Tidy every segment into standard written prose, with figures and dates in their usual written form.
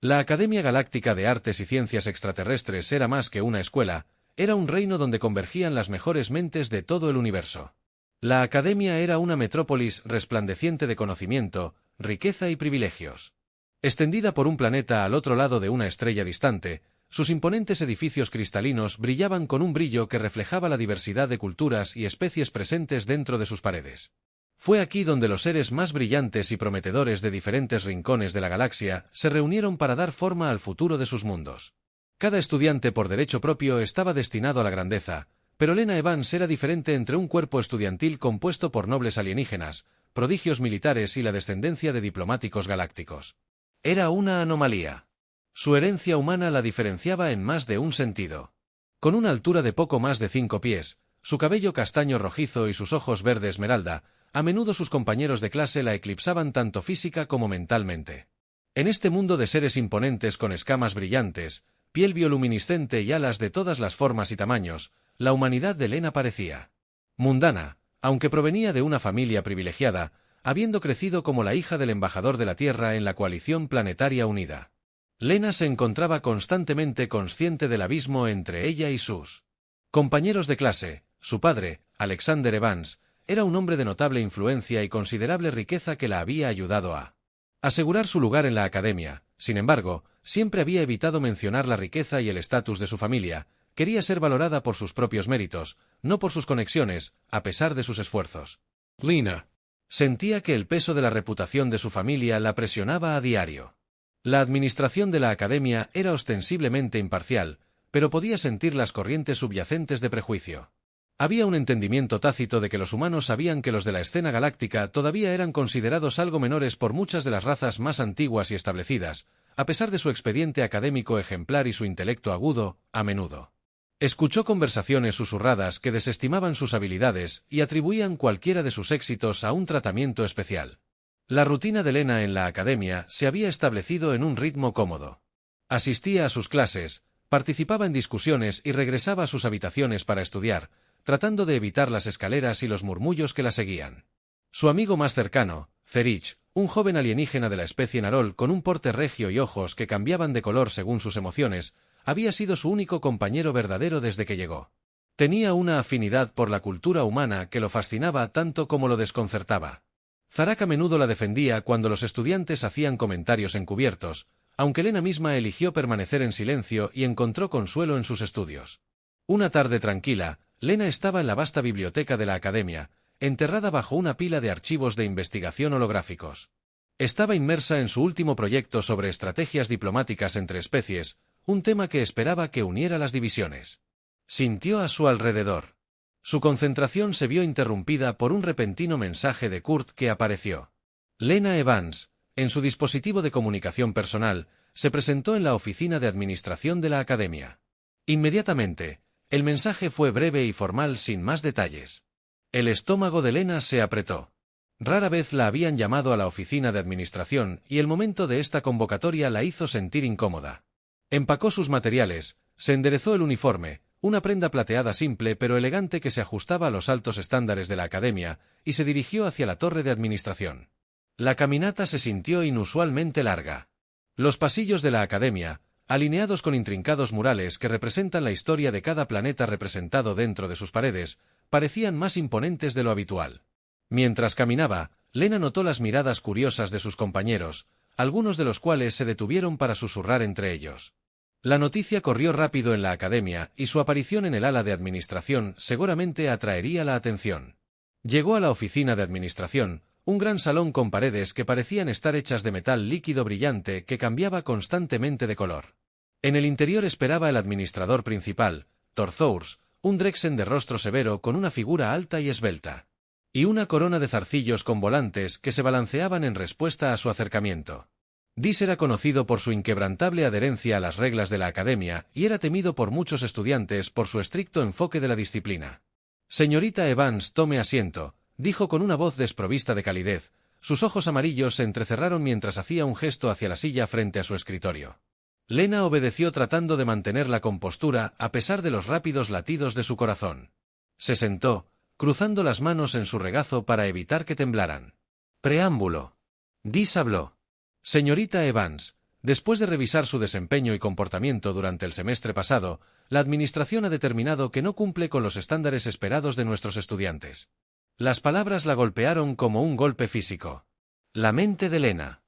La Academia Galáctica de Artes y Ciencias Extraterrestres era más que una escuela, era un reino donde convergían las mejores mentes de todo el universo. La Academia era una metrópolis resplandeciente de conocimiento, riqueza y privilegios. Extendida por un planeta al otro lado de una estrella distante, sus imponentes edificios cristalinos brillaban con un brillo que reflejaba la diversidad de culturas y especies presentes dentro de sus paredes. Fue aquí donde los seres más brillantes y prometedores de diferentes rincones de la galaxia se reunieron para dar forma al futuro de sus mundos. Cada estudiante por derecho propio estaba destinado a la grandeza, pero Lena Evans era diferente entre un cuerpo estudiantil compuesto por nobles alienígenas, prodigios militares y la descendencia de diplomáticos galácticos. Era una anomalía. Su herencia humana la diferenciaba en más de un sentido. Con una altura de poco más de 5 pies, su cabello castaño rojizo y sus ojos verde esmeralda, a menudo sus compañeros de clase la eclipsaban tanto física como mentalmente. En este mundo de seres imponentes con escamas brillantes, piel bioluminiscente y alas de todas las formas y tamaños, la humanidad de Lena parecía mundana, aunque provenía de una familia privilegiada, habiendo crecido como la hija del embajador de la Tierra en la Coalición Planetaria Unida. Lena se encontraba constantemente consciente del abismo entre ella y sus compañeros de clase. Su padre, Alexander Evans, era un hombre de notable influencia y considerable riqueza que la había ayudado a asegurar su lugar en la academia. Sin embargo, siempre había evitado mencionar la riqueza y el estatus de su familia. Quería ser valorada por sus propios méritos, no por sus conexiones, a pesar de sus esfuerzos. Lena sentía que el peso de la reputación de su familia la presionaba a diario. La administración de la academia era ostensiblemente imparcial, pero podía sentir las corrientes subyacentes de prejuicio. Había un entendimiento tácito de que los humanos sabían que los de la escena galáctica todavía eran considerados algo menores por muchas de las razas más antiguas y establecidas, a pesar de su expediente académico ejemplar y su intelecto agudo, a menudo. Escuchó conversaciones susurradas que desestimaban sus habilidades y atribuían cualquiera de sus éxitos a un tratamiento especial. La rutina de Lena en la academia se había establecido en un ritmo cómodo. Asistía a sus clases, participaba en discusiones y regresaba a sus habitaciones para estudiar, tratando de evitar las escaleras y los murmullos que la seguían. Su amigo más cercano, Cerich, un joven alienígena de la especie Narol con un porte regio y ojos que cambiaban de color según sus emociones, había sido su único compañero verdadero desde que llegó. Tenía una afinidad por la cultura humana que lo fascinaba tanto como lo desconcertaba. Zarak a menudo la defendía cuando los estudiantes hacían comentarios encubiertos, aunque Lena misma eligió permanecer en silencio y encontró consuelo en sus estudios. Una tarde tranquila, Lena estaba en la vasta biblioteca de la academia, enterrada bajo una pila de archivos de investigación holográficos. Estaba inmersa en su último proyecto sobre estrategias diplomáticas entre especies, un tema que esperaba que uniera las divisiones. Sintió a su alrededor. Su concentración se vio interrumpida por un repentino mensaje de Kurt que apareció. Lena Evans, en su dispositivo de comunicación personal, se presentó en la oficina de administración de la academia. Inmediatamente, el mensaje fue breve y formal sin más detalles. El estómago de Lena se apretó. Rara vez la habían llamado a la oficina de administración y el momento de esta convocatoria la hizo sentir incómoda. Empacó sus materiales, se enderezó el uniforme, una prenda plateada simple pero elegante que se ajustaba a los altos estándares de la academia, y se dirigió hacia la torre de administración. La caminata se sintió inusualmente larga. Los pasillos de la academia, alineados con intrincados murales que representan la historia de cada planeta representado dentro de sus paredes, parecían más imponentes de lo habitual. Mientras caminaba, Lena notó las miradas curiosas de sus compañeros, algunos de los cuales se detuvieron para susurrar entre ellos. La noticia corrió rápido en la academia y su aparición en el ala de administración seguramente atraería la atención. Llegó a la oficina de administración, un gran salón con paredes que parecían estar hechas de metal líquido brillante que cambiaba constantemente de color. En el interior esperaba el administrador principal, Torthours, un Drexen de rostro severo con una figura alta y esbelta, y una corona de zarcillos con volantes que se balanceaban en respuesta a su acercamiento. Dis era conocido por su inquebrantable adherencia a las reglas de la academia y era temido por muchos estudiantes por su estricto enfoque de la disciplina. «Señorita Evans, tome asiento», dijo con una voz desprovista de calidez. Sus ojos amarillos se entrecerraron mientras hacía un gesto hacia la silla frente a su escritorio. Lena obedeció tratando de mantener la compostura a pesar de los rápidos latidos de su corazón. Se sentó, cruzando las manos en su regazo para evitar que temblaran. Preámbulo. Dis habló. «Señorita Evans, Después de revisar su desempeño y comportamiento durante el semestre pasado, la administración ha determinado que no cumple con los estándares esperados de nuestros estudiantes. Las palabras la golpearon como un golpe físico. La mente de Lena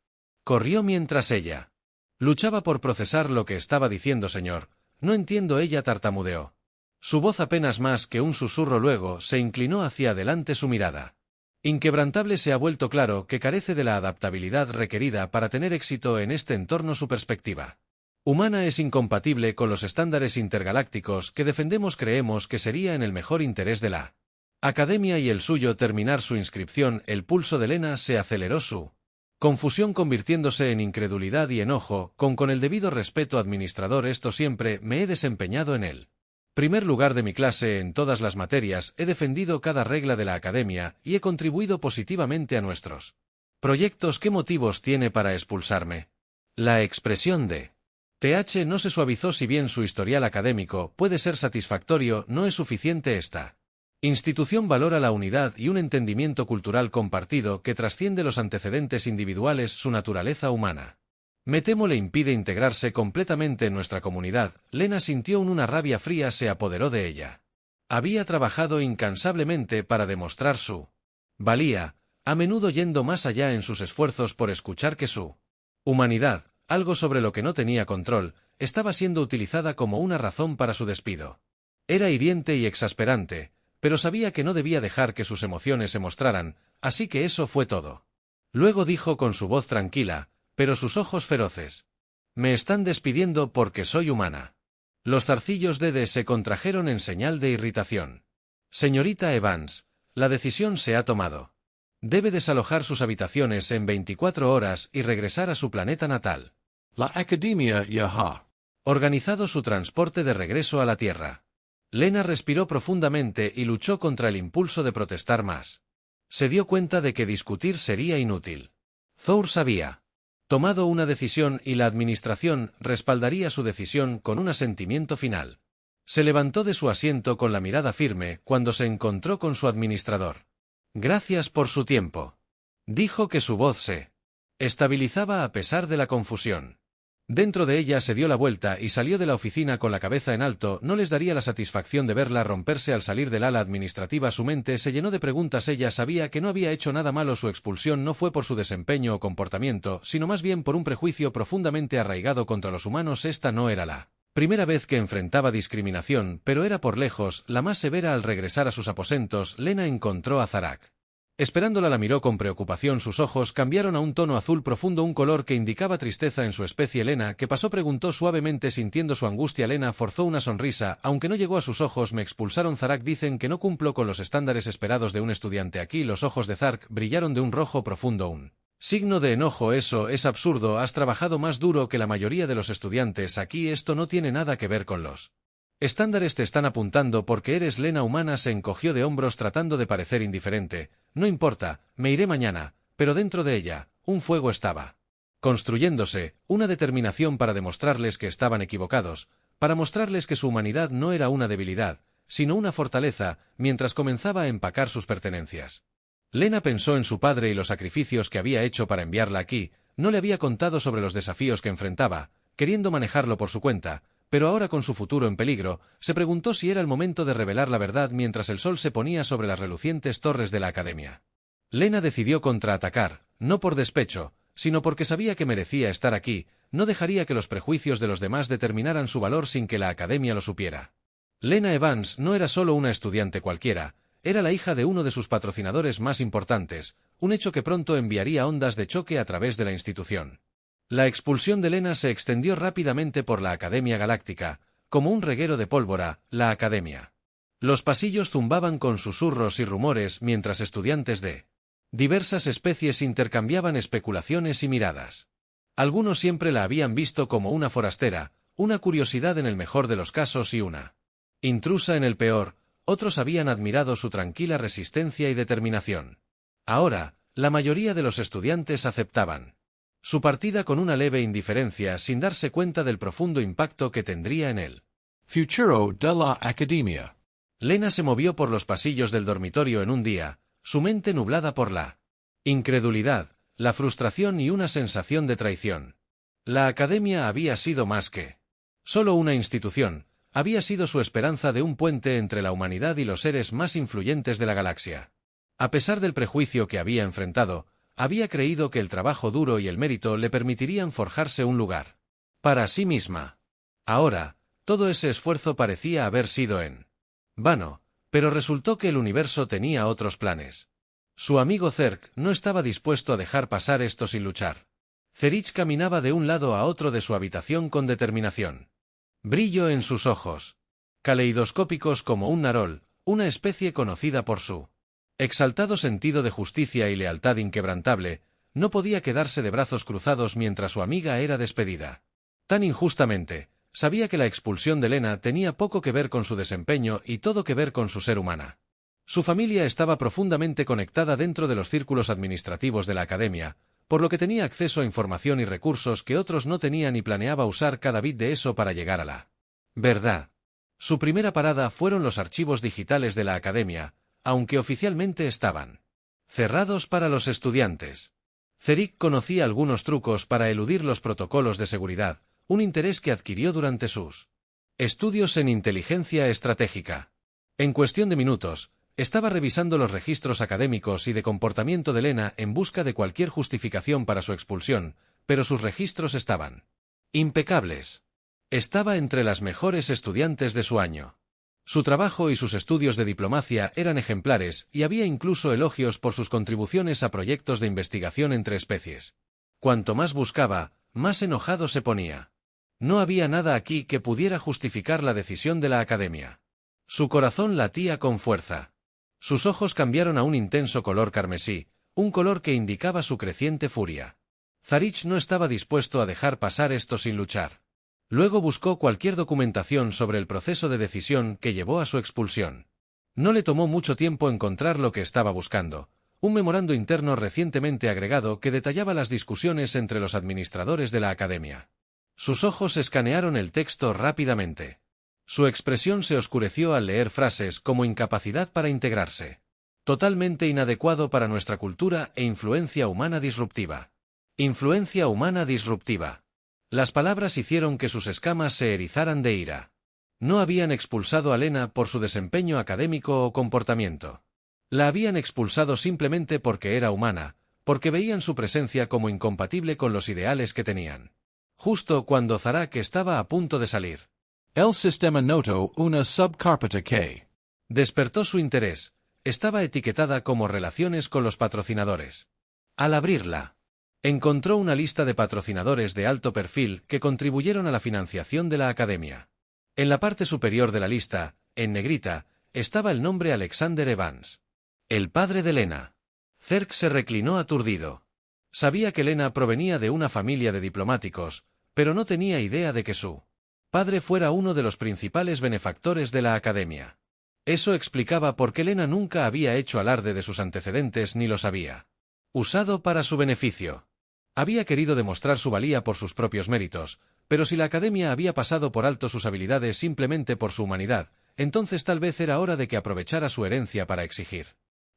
corrió mientras ella luchaba por procesar lo que estaba diciendo. Señor, no entiendo, ella tartamudeó. Su voz apenas más que un susurro, luego se inclinó hacia adelante, su mirada inquebrantable se ha vuelto claro que carece de la adaptabilidad requerida para tener éxito en este entorno. Su perspectiva humana es incompatible con los estándares intergalácticos que defendemos. Creemos que sería en el mejor interés de la academia y el suyo terminar su inscripción. El pulso de Lena se aceleró, su confusión convirtiéndose en incredulidad y enojo. Con el debido respeto, administrador, esto siempre me he desempeñado en él. Primer lugar de mi clase en todas las materias, he defendido cada regla de la academia y he contribuido positivamente a nuestros proyectos. ¿Qué motivos tiene para expulsarme? La expresión de TH no se suavizó. Si bien su historial académico puede ser satisfactorio, no es suficiente. Esta institución valora la unidad y un entendimiento cultural compartido que trasciende los antecedentes individuales. Su naturaleza humana, me temo, le impide integrarse completamente en nuestra comunidad. Lena sintió una rabia fría se apoderó de ella. Había trabajado incansablemente para demostrar su valía, a menudo yendo más allá en sus esfuerzos por escuchar que su humanidad, algo sobre lo que no tenía control, estaba siendo utilizada como una razón para su despido. Era hiriente y exasperante, pero sabía que no debía dejar que sus emociones se mostraran, así que eso fue todo. Luego dijo con su voz tranquila, pero sus ojos feroces: me están despidiendo porque soy humana. Los zarcillos de D se contrajeron en señal de irritación. Señorita Evans, la decisión se ha tomado. Debe desalojar sus habitaciones en 24 horas y regresar a su planeta natal. La Academia ya ha organizado su transporte de regreso a la Tierra. Lena respiró profundamente y luchó contra el impulso de protestar más. Se dio cuenta de que discutir sería inútil. Thor había tomado una decisión y la administración respaldaría su decisión con un asentimiento final. Se levantó de su asiento con la mirada firme cuando se encontró con su administrador. Gracias por su tiempo. Dijo que su voz se estabilizaba a pesar de la confusión. Dentro de ella se dio la vuelta y salió de la oficina con la cabeza en alto. No les daría la satisfacción de verla romperse al salir del ala administrativa. Su mente se llenó de preguntas. Ella sabía que no había hecho nada malo. Su expulsión no fue por su desempeño o comportamiento, sino más bien por un prejuicio profundamente arraigado contra los humanos. Esta no era la primera vez que enfrentaba discriminación, pero era por lejos la más severa. Al regresar a sus aposentos, Lena encontró a Zarak esperándola. La miró con preocupación. Sus ojos cambiaron a un tono azul profundo, un color que indicaba tristeza en su especie. Lena, ¿qué pasó?, preguntó suavemente sintiendo su angustia. Lena forzó una sonrisa, aunque no llegó a sus ojos. Me expulsaron, Zarak. Dicen que no cumplo con los estándares esperados de un estudiante aquí. Los ojos de Zarak brillaron de un rojo profundo, un signo de enojo. Eso es absurdo. Has trabajado más duro que la mayoría de los estudiantes aquí. Esto no tiene nada que ver con los estándares. Te están apuntando porque eres Lena humana. Se encogió de hombros tratando de parecer indiferente. No importa, me iré mañana, pero dentro de ella, un fuego estaba construyéndose, una determinación para demostrarles que estaban equivocados, para mostrarles que su humanidad no era una debilidad, sino una fortaleza. Mientras comenzaba a empacar sus pertenencias, Lena pensó en su padre y los sacrificios que había hecho para enviarla aquí. No le había contado sobre los desafíos que enfrentaba, queriendo manejarlo por su cuenta, pero ahora con su futuro en peligro, se preguntó si era el momento de revelar la verdad mientras el sol se ponía sobre las relucientes torres de la academia. Lena decidió contraatacar, no por despecho, sino porque sabía que merecía estar aquí. No dejaría que los prejuicios de los demás determinaran su valor sin que la academia lo supiera. Lena Evans no era solo una estudiante cualquiera, era la hija de uno de sus patrocinadores más importantes, un hecho que pronto enviaría ondas de choque a través de la institución. La expulsión de Lena se extendió rápidamente por la Academia Galáctica, como un reguero de pólvora. La academia. Los pasillos zumbaban con susurros y rumores mientras estudiantes de diversas especies intercambiaban especulaciones y miradas. Algunos siempre la habían visto como una forastera, una curiosidad en el mejor de los casos y una intrusa en el peor. Otros habían admirado su tranquila resistencia y determinación. Ahora, la mayoría de los estudiantes aceptaban su partida con una leve indiferencia, sin darse cuenta del profundo impacto que tendría en él. Futuro de la Academia. Lena se movió por los pasillos del dormitorio en un día, su mente nublada por la incredulidad, la frustración y una sensación de traición. La academia había sido más que solo una institución, había sido su esperanza de un puente entre la humanidad y los seres más influyentes de la galaxia. A pesar del prejuicio que había enfrentado, había creído que el trabajo duro y el mérito le permitirían forjarse un lugar para sí misma. Ahora, todo ese esfuerzo parecía haber sido en vano, pero resultó que el universo tenía otros planes. Su amigo Zerk no estaba dispuesto a dejar pasar esto sin luchar. Zerich caminaba de un lado a otro de su habitación con determinación. Brillo en sus ojos, caleidoscópicos como un narol, una especie conocida por su exaltado sentido de justicia y lealtad inquebrantable, no podía quedarse de brazos cruzados mientras su amiga era despedida. Tan injustamente, sabía que la expulsión de Lena tenía poco que ver con su desempeño y todo que ver con su ser humana. Su familia estaba profundamente conectada dentro de los círculos administrativos de la academia, por lo que tenía acceso a información y recursos que otros no tenían y planeaba usar cada bit de eso para llegar a la verdad. Su primera parada fueron los archivos digitales de la academia, aunque oficialmente estaban cerrados para los estudiantes. Zerich conocía algunos trucos para eludir los protocolos de seguridad, un interés que adquirió durante sus estudios en inteligencia estratégica. En cuestión de minutos, estaba revisando los registros académicos y de comportamiento de Lena en busca de cualquier justificación para su expulsión, pero sus registros estaban impecables. Estaba entre las mejores estudiantes de su año. Su trabajo y sus estudios de diplomacia eran ejemplares y había incluso elogios por sus contribuciones a proyectos de investigación entre especies. Cuanto más buscaba, más enojado se ponía. No había nada aquí que pudiera justificar la decisión de la academia. Su corazón latía con fuerza. Sus ojos cambiaron a un intenso color carmesí, un color que indicaba su creciente furia. Zerich no estaba dispuesto a dejar pasar esto sin luchar. Luego buscó cualquier documentación sobre el proceso de decisión que llevó a su expulsión. No le tomó mucho tiempo encontrar lo que estaba buscando, un memorando interno recientemente agregado que detallaba las discusiones entre los administradores de la academia. Sus ojos escanearon el texto rápidamente. Su expresión se oscureció al leer frases como incapacidad para integrarse. Totalmente inadecuado para nuestra cultura e influencia humana disruptiva. Influencia humana disruptiva. Las palabras hicieron que sus escamas se erizaran de ira. No habían expulsado a Lena por su desempeño académico o comportamiento. La habían expulsado simplemente porque era humana, porque veían su presencia como incompatible con los ideales que tenían. Justo cuando Zarak estaba a punto de salir. El sistema notó una subcarpeta que despertó su interés. Estaba etiquetada como relaciones con los patrocinadores. Al abrirla, encontró una lista de patrocinadores de alto perfil que contribuyeron a la financiación de la academia. En la parte superior de la lista, en negrita, estaba el nombre Alexander Evans, el padre de Lena. Zerk se reclinó aturdido. Sabía que Lena provenía de una familia de diplomáticos, pero no tenía idea de que su padre fuera uno de los principales benefactores de la academia. Eso explicaba por qué Lena nunca había hecho alarde de sus antecedentes ni los había usado para su beneficio. Había querido demostrar su valía por sus propios méritos, pero si la academia había pasado por alto sus habilidades simplemente por su humanidad, entonces tal vez era hora de que aprovechara su herencia para exigir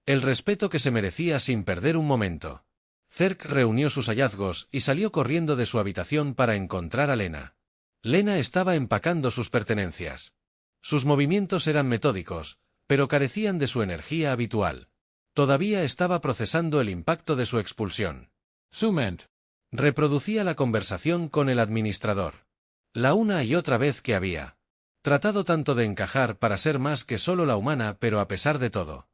el respeto que se merecía sin perder un momento. Zerk reunió sus hallazgos y salió corriendo de su habitación para encontrar a Lena. Lena estaba empacando sus pertenencias. Sus movimientos eran metódicos, pero carecían de su energía habitual. Todavía estaba procesando el impacto de su expulsión. Sument Reproducía la conversación con el administrador. La una y otra vez que había tratado tanto de encajar para ser más que solo la humana, pero a pesar de todo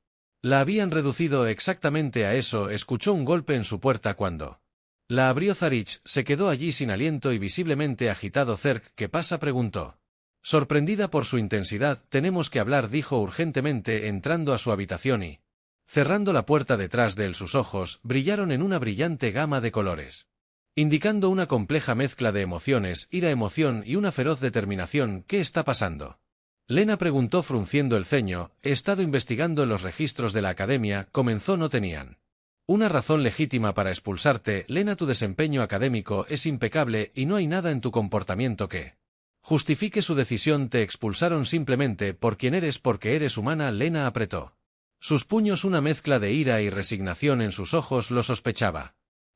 la habían reducido exactamente a eso. Escuchó un golpe en su puerta cuando la abrió Zerich. Se quedó allí sin aliento y visiblemente agitado. Zerk, ¿qué pasa?, preguntó. Sorprendida por su intensidad. Tenemos que hablar, dijo urgentemente entrando a su habitación y cerrando la puerta detrás de él. Sus ojos brillaron en una brillante gama de colores, indicando una compleja mezcla de emociones, ira, emoción y una feroz determinación. ¿Qué está pasando?, Lena preguntó frunciendo el ceño. He estado investigando en los registros de la academia, comenzó. No tenían una razón legítima para expulsarte, Lena. Tu desempeño académico es impecable y no hay nada en tu comportamiento que justifique su decisión. Te expulsaron simplemente por quien eres, porque eres humana. Lena apretó sus puños, una mezcla de ira y resignación en sus ojos. Lo sospechaba.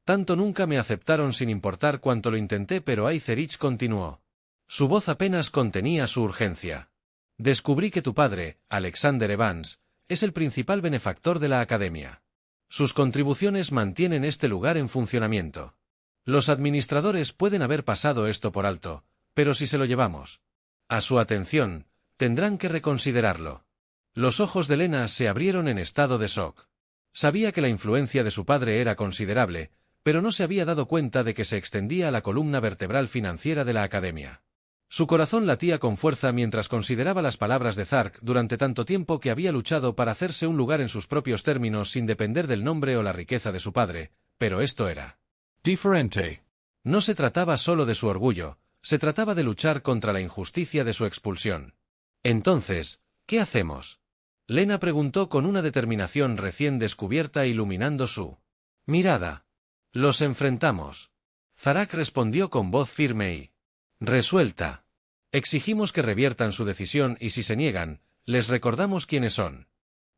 Tanto nunca me aceptaron sin importar cuánto lo intenté, pero Aetherich continuó. Su voz apenas contenía su urgencia. Descubrí que tu padre, Alexander Evans, es el principal benefactor de la Academia. Sus contribuciones mantienen este lugar en funcionamiento. Los administradores pueden haber pasado esto por alto, pero si se lo llevamos a su atención, tendrán que reconsiderarlo. Los ojos de Lena se abrieron en estado de shock. Sabía que la influencia de su padre era considerable, pero no se había dado cuenta de que se extendía a la columna vertebral financiera de la Academia. Su corazón latía con fuerza mientras consideraba las palabras de Zark durante tanto tiempo que había luchado para hacerse un lugar en sus propios términos sin depender del nombre o la riqueza de su padre, pero esto era diferente. No se trataba solo de su orgullo, se trataba de luchar contra la injusticia de su expulsión. Entonces, ¿qué hacemos? Lena preguntó con una determinación recién descubierta iluminando su mirada. Los enfrentamos. Zark respondió con voz firme y resuelta. Exigimos que reviertan su decisión y si se niegan, les recordamos quiénes son.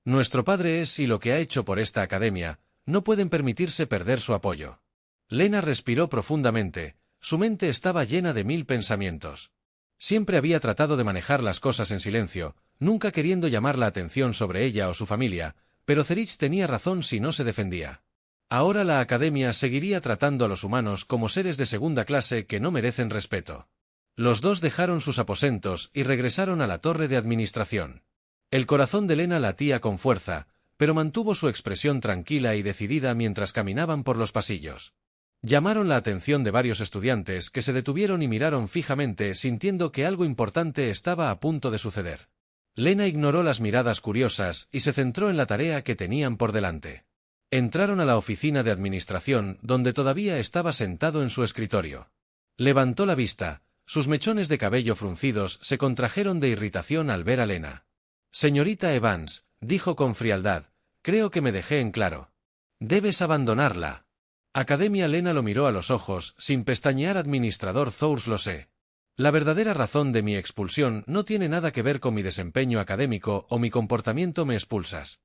Nuestro padre es y lo que ha hecho por esta academia, no pueden permitirse perder su apoyo. Lena respiró profundamente, su mente estaba llena de 1000 pensamientos. Siempre había tratado de manejar las cosas en silencio, nunca queriendo llamar la atención sobre ella o su familia, pero Aetherich tenía razón si no se defendía. Ahora la Academia seguiría tratando a los humanos como seres de segunda clase que no merecen respeto. Los dos dejaron sus aposentos y regresaron a la torre de administración. El corazón de Lena latía con fuerza, pero mantuvo su expresión tranquila y decidida mientras caminaban por los pasillos. Llamaron la atención de varios estudiantes que se detuvieron y miraron fijamente sintiendo que algo importante estaba a punto de suceder. Lena ignoró las miradas curiosas y se centró en la tarea que tenían por delante. Entraron a la oficina de administración donde todavía estaba sentado en su escritorio. Levantó la vista, sus mechones de cabello fruncidos se contrajeron de irritación al ver a Lena. Señorita Evans, dijo con frialdad, creo que me dejé en claro. Debes abandonarla. Academia. Lena lo miró a los ojos, sin pestañear. Administrador Thors, lo sé. La verdadera razón de mi expulsión no tiene nada que ver con mi desempeño académico o mi comportamiento. Me expulsas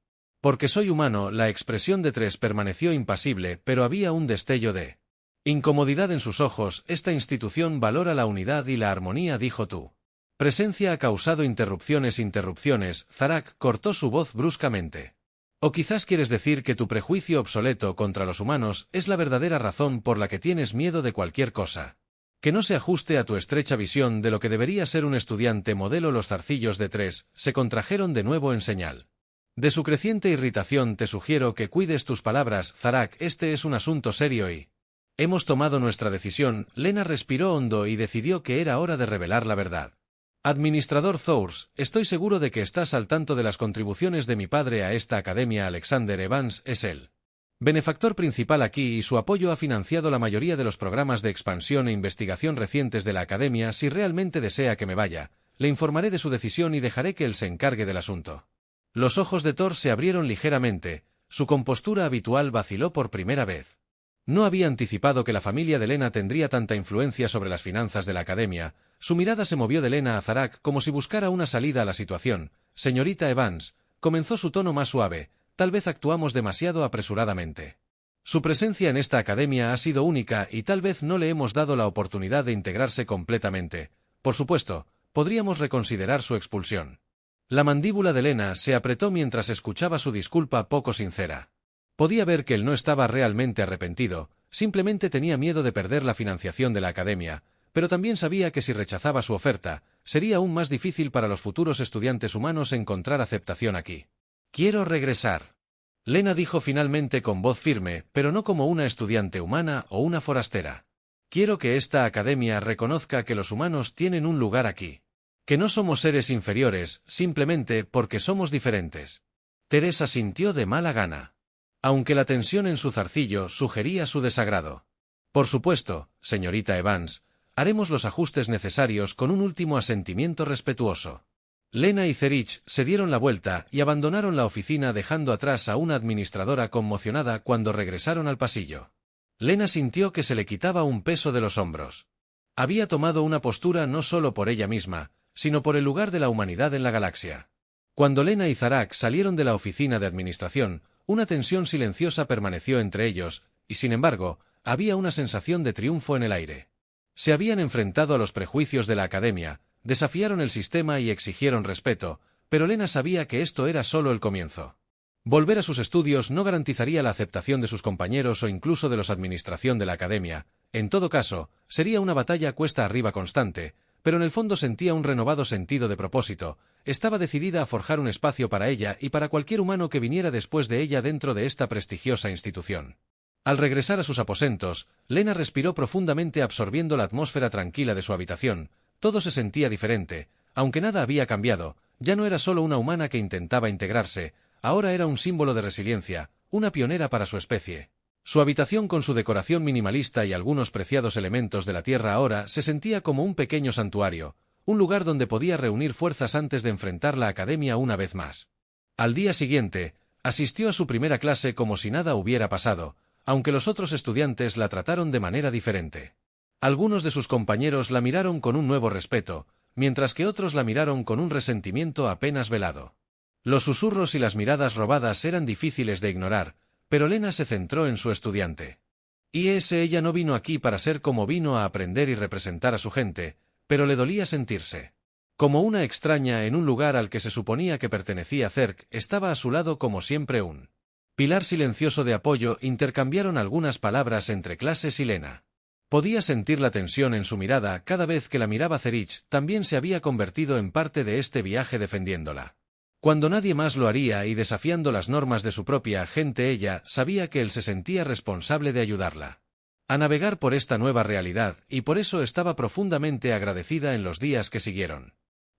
porque soy humano. La expresión de Tres permaneció impasible, pero había un destello de incomodidad en sus ojos. Esta institución valora la unidad y la armonía, dijo tú. Presencia ha causado interrupciones. Zark cortó su voz bruscamente. O quizás quieres decir que tu prejuicio obsoleto contra los humanos es la verdadera razón por la que tienes miedo de cualquier cosa que no se ajuste a tu estrecha visión de lo que debería ser un estudiante modelo. Los zarcillos de Tres se contrajeron de nuevo en señal de su creciente irritación. Te sugiero que cuides tus palabras, Zark. Este es un asunto serio y hemos tomado nuestra decisión. Lena respiró hondo y decidió que era hora de revelar la verdad. Administrador Thors, estoy seguro de que estás al tanto de las contribuciones de mi padre a esta academia. Alexander Evans es el benefactor principal aquí y su apoyo ha financiado la mayoría de los programas de expansión e investigación recientes de la academia. Si realmente desea que me vaya, le informaré de su decisión y dejaré que él se encargue del asunto. Los ojos de Thor se abrieron ligeramente, su compostura habitual vaciló por primera vez. No había anticipado que la familia de Lena tendría tanta influencia sobre las finanzas de la academia. Su mirada se movió de Lena a Zark como si buscara una salida a la situación. Señorita Evans, comenzó su tono más suave, tal vez actuamos demasiado apresuradamente. Su presencia en esta academia ha sido única y tal vez no le hemos dado la oportunidad de integrarse completamente. Por supuesto, podríamos reconsiderar su expulsión. La mandíbula de Lena se apretó mientras escuchaba su disculpa poco sincera. Podía ver que él no estaba realmente arrepentido, simplemente tenía miedo de perder la financiación de la academia, pero también sabía que si rechazaba su oferta, sería aún más difícil para los futuros estudiantes humanos encontrar aceptación aquí. Quiero regresar. Lena dijo finalmente con voz firme, pero no como una estudiante humana o una forastera. Quiero que esta academia reconozca que los humanos tienen un lugar aquí. Que no somos seres inferiores, simplemente porque somos diferentes. Teresa sintió de mala gana. Aunque la tensión en su zarcillo sugería su desagrado. Por supuesto, señorita Evans, haremos los ajustes necesarios con un último asentimiento respetuoso. Lena y Aetherich se dieron la vuelta y abandonaron la oficina dejando atrás a una administradora conmocionada cuando regresaron al pasillo. Lena sintió que se le quitaba un peso de los hombros. Había tomado una postura no solo por ella misma, sino por el lugar de la humanidad en la galaxia. Cuando Lena y Zark salieron de la oficina de administración, una tensión silenciosa permaneció entre ellos, y sin embargo, había una sensación de triunfo en el aire. Se habían enfrentado a los prejuicios de la academia, desafiaron el sistema y exigieron respeto, pero Lena sabía que esto era solo el comienzo. Volver a sus estudios no garantizaría la aceptación de sus compañeros o incluso de los administración de la academia. En todo caso, sería una batalla cuesta arriba constante, pero en el fondo sentía un renovado sentido de propósito. Estaba decidida a forjar un espacio para ella y para cualquier humano que viniera después de ella dentro de esta prestigiosa institución. Al regresar a sus aposentos, Lena respiró profundamente absorbiendo la atmósfera tranquila de su habitación. Todo se sentía diferente, aunque nada había cambiado. Ya no era solo una humana que intentaba integrarse, ahora era un símbolo de resiliencia, una pionera para su especie. Su habitación con su decoración minimalista y algunos preciados elementos de la tierra ahora se sentía como un pequeño santuario, un lugar donde podía reunir fuerzas antes de enfrentar la academia una vez más. Al día siguiente, asistió a su primera clase como si nada hubiera pasado, aunque los otros estudiantes la trataron de manera diferente. Algunos de sus compañeros la miraron con un nuevo respeto, mientras que otros la miraron con un resentimiento apenas velado. Los susurros y las miradas robadas eran difíciles de ignorar, pero Lena se centró en su estudiante. Ella no vino aquí para ser como vino a aprender y representar a su gente, pero le dolía sentirse como una extraña en un lugar al que se suponía que pertenecía. Zerk estaba a su lado como siempre un pilar silencioso de apoyo. Intercambiaron algunas palabras entre clases y Lena podía sentir la tensión en su mirada cada vez que la miraba. Zerich también se había convertido en parte de este viaje defendiéndola. Cuando nadie más lo haría y desafiando las normas de su propia gente, ella sabía que él se sentía responsable de ayudarla a navegar por esta nueva realidad, y por eso estaba profundamente agradecida en los días que siguieron.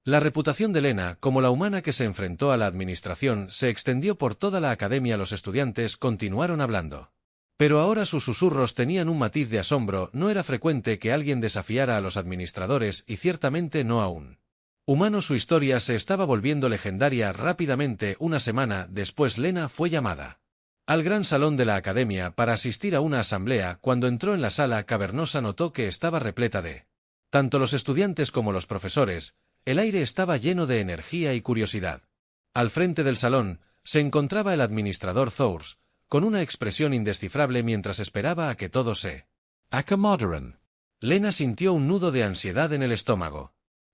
La reputación de Lena, como la humana que se enfrentó a la administración, se extendió por toda la academia. Los estudiantes continuaron hablando. Pero ahora sus susurros tenían un matiz de asombro. No era frecuente que alguien desafiara a los administradores y ciertamente no a un humano. Su historia se estaba volviendo legendaria rápidamente. Una semana después Lena fue llamada al gran salón de la academia para asistir a una asamblea. Cuando entró en la sala cavernosa notó que estaba repleta de tanto los estudiantes como los profesores. El aire estaba lleno de energía y curiosidad. Al frente del salón se encontraba el administrador Thors, con una expresión indescifrable mientras esperaba a que todo se acomodaran. Lena sintió un nudo de ansiedad en el estómago.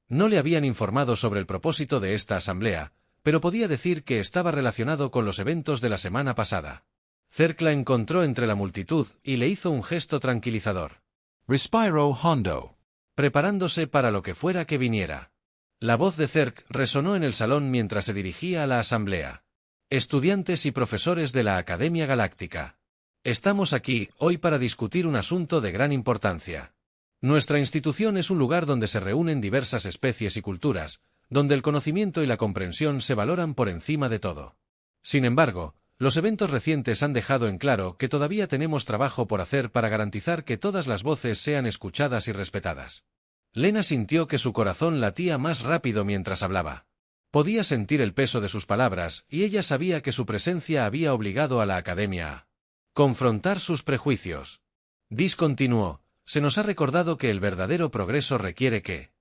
No le habían informado sobre el propósito de esta asamblea, pero podía decir que estaba relacionado con los eventos de la semana pasada. Zerk la encontró entre la multitud y le hizo un gesto tranquilizador. Respiro hondo. Preparándose para lo que fuera que viniera. La voz de Zerk resonó en el salón mientras se dirigía a la asamblea. Estudiantes y profesores de la Academia Galáctica. Estamos aquí hoy para discutir un asunto de gran importancia. Nuestra institución es un lugar donde se reúnen diversas especies y culturas, donde el conocimiento y la comprensión se valoran por encima de todo. Sin embargo, los eventos recientes han dejado en claro que todavía tenemos trabajo por hacer para garantizar que todas las voces sean escuchadas y respetadas. Lena sintió que su corazón latía más rápido mientras hablaba. Podía sentir el peso de sus palabras, y ella sabía que su presencia había obligado a la academia a confrontar sus prejuicios. Continuó, se nos ha recordado que el verdadero progreso requiere que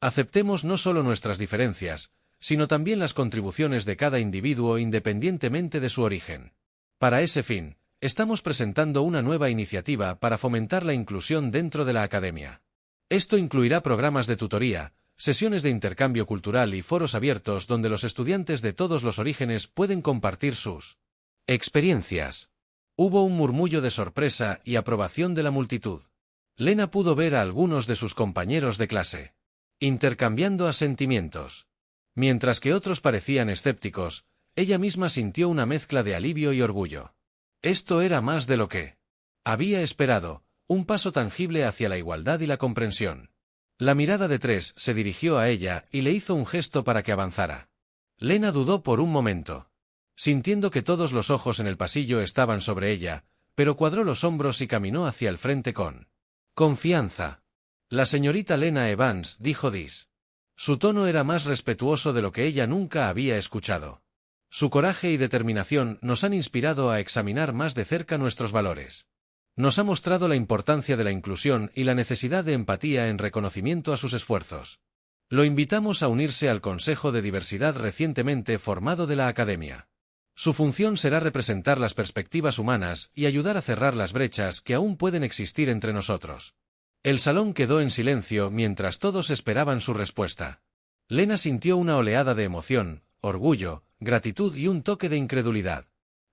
aceptemos no solo nuestras diferencias, sino también las contribuciones de cada individuo independientemente de su origen. Para ese fin, estamos presentando una nueva iniciativa para fomentar la inclusión dentro de la academia. Esto incluirá programas de tutoría, sesiones de intercambio cultural y foros abiertos donde los estudiantes de todos los orígenes pueden compartir sus experiencias. Hubo un murmullo de sorpresa y aprobación de la multitud. Lena pudo ver a algunos de sus compañeros de clase intercambiando asentimientos. Mientras que otros parecían escépticos, ella misma sintió una mezcla de alivio y orgullo. Esto era más de lo que había esperado, un paso tangible hacia la igualdad y la comprensión. La mirada de Tres se dirigió a ella y le hizo un gesto para que avanzara. Lena dudó por un momento, sintiendo que todos los ojos en el pasillo estaban sobre ella, pero cuadró los hombros y caminó hacia el frente con confianza. La señorita Lena Evans, dijo Dis. Su tono era más respetuoso de lo que ella nunca había escuchado. Su coraje y determinación nos han inspirado a examinar más de cerca nuestros valores. Nos ha mostrado la importancia de la inclusión y la necesidad de empatía en reconocimiento a sus esfuerzos. Lo invitamos a unirse al Consejo de Diversidad recientemente formado de la Academia. Su función será representar las perspectivas humanas y ayudar a cerrar las brechas que aún pueden existir entre nosotros. El salón quedó en silencio mientras todos esperaban su respuesta. Lena sintió una oleada de emoción, orgullo, gratitud y un toque de incredulidad.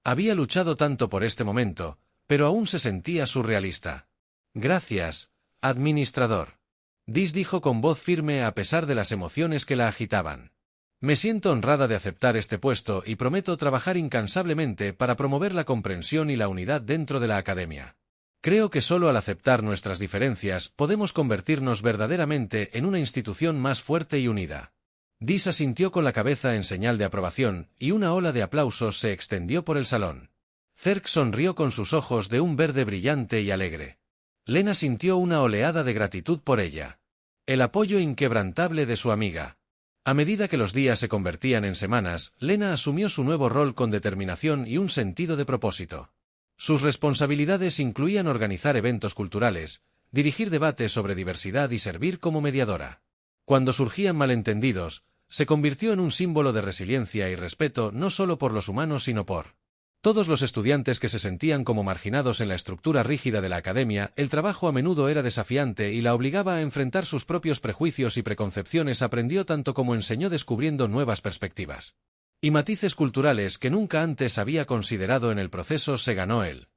Había luchado tanto por este momento, pero aún se sentía surrealista. Gracias, administrador. Dis dijo con voz firme a pesar de las emociones que la agitaban. Me siento honrada de aceptar este puesto y prometo trabajar incansablemente para promover la comprensión y la unidad dentro de la academia. Creo que solo al aceptar nuestras diferencias podemos convertirnos verdaderamente en una institución más fuerte y unida. Dis asintió con la cabeza en señal de aprobación, y una ola de aplausos se extendió por el salón. Zerk sonrió con sus ojos de un verde brillante y alegre. Lena sintió una oleada de gratitud por ella. El apoyo inquebrantable de su amiga. A medida que los días se convertían en semanas, Lena asumió su nuevo rol con determinación y un sentido de propósito. Sus responsabilidades incluían organizar eventos culturales, dirigir debates sobre diversidad y servir como mediadora. Cuando surgían malentendidos, se convirtió en un símbolo de resiliencia y respeto no solo por los humanos sino por todos los estudiantes que se sentían como marginados en la estructura rígida de la academia. El trabajo a menudo era desafiante y la obligaba a enfrentar sus propios prejuicios y preconcepciones. Aprendió tanto como enseñó, descubriendo nuevas perspectivas y matices culturales que nunca antes había considerado. En el proceso se ganó el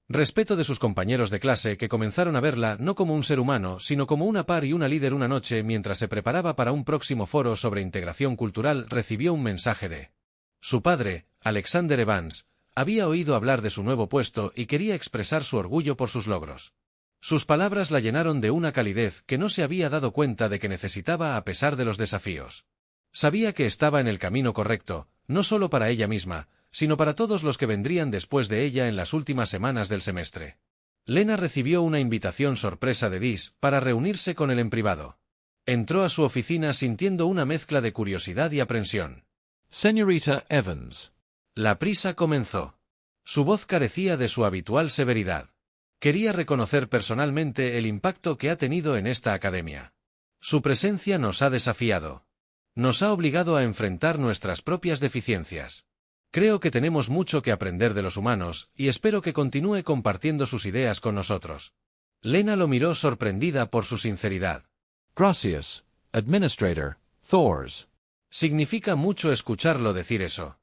respeto de sus compañeros de clase, que comenzaron a verla no como un ser humano, sino como una par y una líder. Una noche, mientras se preparaba para un próximo foro sobre integración cultural, recibió un mensaje de su padre, Alexander Evans. Había oído hablar de su nuevo puesto y quería expresar su orgullo por sus logros. Sus palabras la llenaron de una calidez que no se había dado cuenta de que necesitaba a pesar de los desafíos. Sabía que estaba en el camino correcto, no solo para ella misma, sino para todos los que vendrían después de ella en las últimas semanas del semestre. Lena recibió una invitación sorpresa de Dis para reunirse con él en privado. Entró a su oficina sintiendo una mezcla de curiosidad y aprensión. Señorita Evans. La prisa comenzó. Su voz carecía de su habitual severidad. Quería reconocer personalmente el impacto que ha tenido en esta academia. Su presencia nos ha desafiado. Nos ha obligado a enfrentar nuestras propias deficiencias. Creo que tenemos mucho que aprender de los humanos, y espero que continúe compartiendo sus ideas con nosotros. Lena lo miró sorprendida por su sinceridad. Gracias, Administrator Thors. Significa mucho escucharlo decir eso.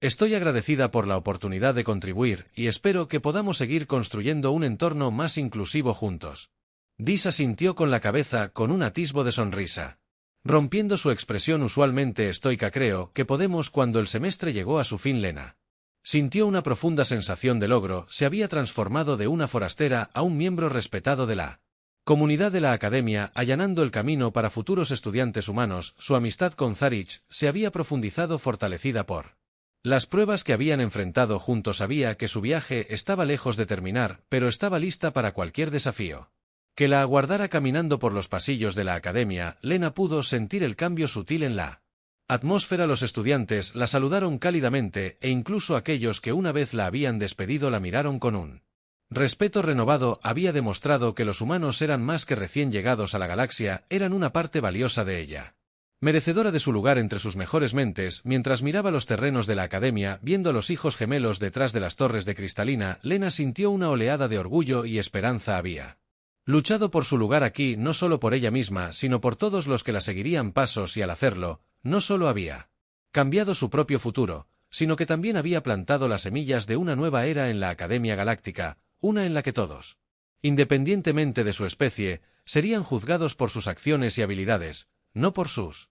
Estoy agradecida por la oportunidad de contribuir y espero que podamos seguir construyendo un entorno más inclusivo juntos. Dis asintió con la cabeza con un atisbo de sonrisa. Rompiendo su expresión usualmente estoica, creo que podemos. Cuando el semestre llegó a su fin, Lena sintió una profunda sensación de logro. Se había transformado de una forastera a un miembro respetado de la comunidad de la academia, allanando el camino para futuros estudiantes humanos. Su amistad con Zarich se había profundizado, fortalecida por las pruebas que habían enfrentado juntos. Sabía que su viaje estaba lejos de terminar, pero estaba lista para cualquier desafío que la aguardara. Caminando por los pasillos de la academia, Lena pudo sentir el cambio sutil en la atmósfera. Los estudiantes la saludaron cálidamente, e incluso aquellos que una vez la habían despedido la miraron con un respeto renovado. Había demostrado que los humanos eran más que recién llegados a la galaxia, eran una parte valiosa de ella, merecedora de su lugar entre sus mejores mentes. Mientras miraba los terrenos de la academia, viendo a los hijos gemelos detrás de las torres de cristalina, Lena sintió una oleada de orgullo y esperanza. Había luchado por su lugar aquí, no solo por ella misma, sino por todos los que la seguirían pasos, y al hacerlo, no solo había cambiado su propio futuro, sino que también había plantado las semillas de una nueva era en la Academia Galáctica, una en la que todos, independientemente de su especie, serían juzgados por sus acciones y habilidades, no por sus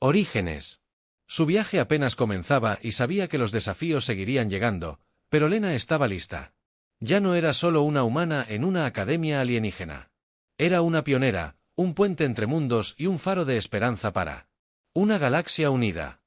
orígenes. Su viaje apenas comenzaba y sabía que los desafíos seguirían llegando, pero Lena estaba lista. Ya no era solo una humana en una academia alienígena. Era una pionera, un puente entre mundos y un faro de esperanza para una galaxia unida.